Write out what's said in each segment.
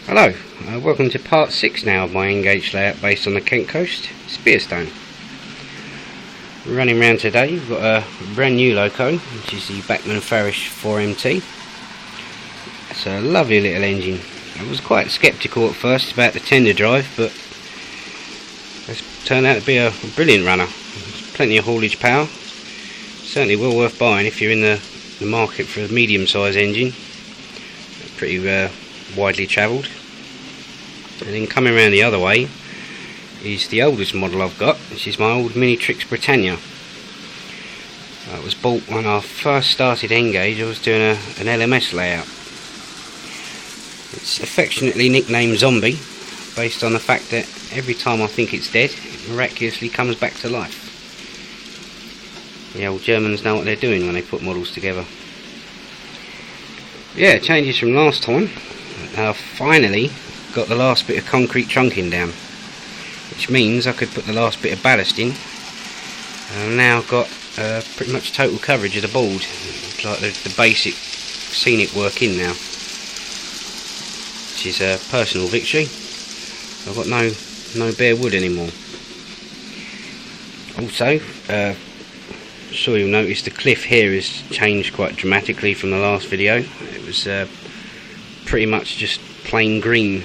Hello, welcome to part 6 now of my Engage layout based on the Kent coast, Spearestone. We're running around today. We've got a brand new loco, which is the Bachmann Farish 4MT. It's a lovely little engine. I was quite sceptical at first about the tender drive, but it's turned out to be a brilliant runner. There's plenty of haulage power. Certainly well worth buying if you're in the market for a medium-sized engine. Pretty widely travelled. And then coming around the other way is the oldest model I've got, which is my old Minitrix Britannia. It was bought when I first started Engage. I was doing an LMS layout. It's affectionately nicknamed Zombie, based on the fact that every time I think it's dead, it miraculously comes back to life. The old Germans know what they're doing when they put models together. Yeah, changes from last time. I've finally got the last bit of concrete trunking down, which means I could put the last bit of ballast in. I've now got pretty much total coverage of the board. It's like the basic scenic work in now, which is a personal victory. I've got no bare wood anymore. Also, sure you'll notice the cliff here has changed quite dramatically from the last video. It was pretty much just plain green.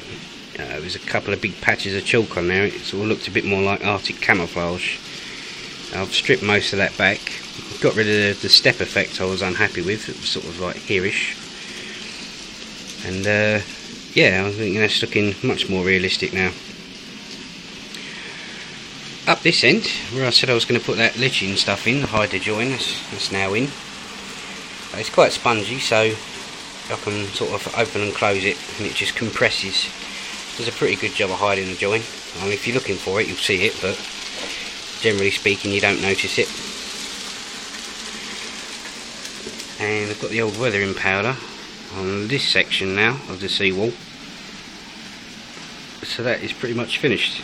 There was a couple of big patches of chalk on there. It sort of looked a bit more like Arctic camouflage. I've stripped most of that back. Got rid of the step effect I was unhappy with. It was sort of like hereish. And yeah, I think that's looking much more realistic now. Up this end, where I said I was going to put that litching stuff in, the hide the join, that's now in. It's quite spongy, so I can sort of open and close it and it just compresses. Does a pretty good job of hiding the join. I mean, if you're looking for it, you'll see it, but generally speaking, you don't notice it. And I've got the old weathering powder on this section now of the seawall. So that is pretty much finished.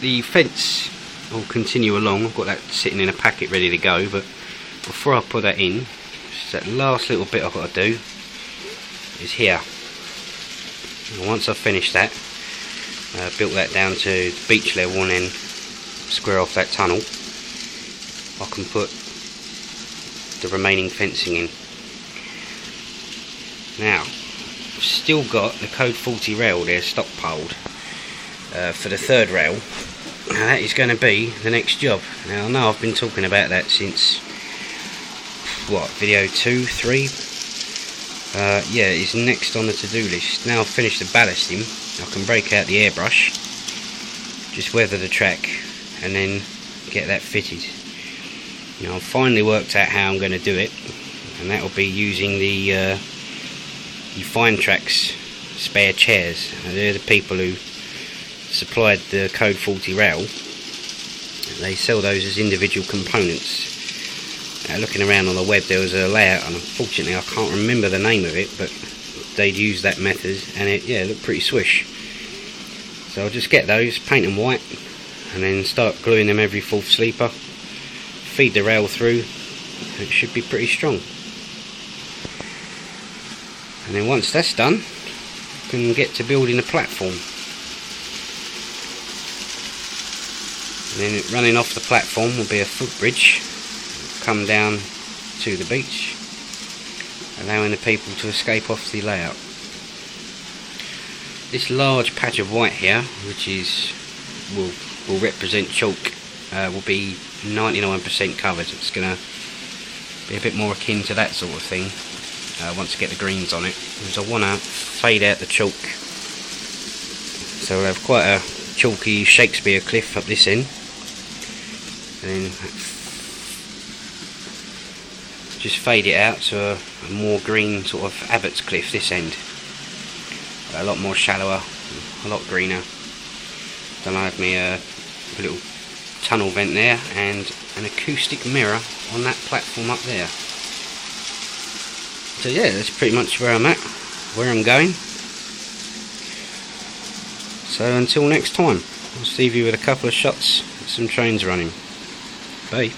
The fence will continue along. I've got that sitting in a packet ready to go, but before I put that in, just that last little bit I've got to do is here. And once I've finished that, built that down to beach level and then square off that tunnel, I can put the remaining fencing in. Now, I've still got the code 40 rail there stockpiled for the third rail. Now that is going to be the next job. Now I know I've been talking about that since what, video 2, 3? Yeah, it's next on the to-do list. Now I've finished the ballasting, I can break out the airbrush, just weather the track and then get that fitted. Now I've finally worked out how I'm going to do it, and that will be using the Fine Tracks spare chairs. Now, they're the people who supplied the code 40 rail. They sell those as individual components. Looking around on the web, there was a layout, and unfortunately I can't remember the name of it, but they'd used that method and it looked pretty swish. So I'll just get those, paint them white, and then start gluing them every fourth sleeper, feed the rail through, and it should be pretty strong. And then once that's done, I can get to building a platform. And then running off the platform will be a footbridge, come down to the beach, allowing the people to escape off the layout. This large patch of white here, which will represent chalk, will be 99% covered. It's going to be a bit more akin to that sort of thing once I get the greens on it, because I want to fade out the chalk. So we'll have quite a chalky Shakespeare cliff up this end, and then just fade it out to a more green sort of Abbott's Cliff this end. A lot more shallower, a lot greener. Then I have me a little tunnel vent there and an acoustic mirror on that platform up there. So yeah, that's pretty much where I'm at, where I'm going. So until next time, I'll leave you with a couple of shots of some trains running. Bye.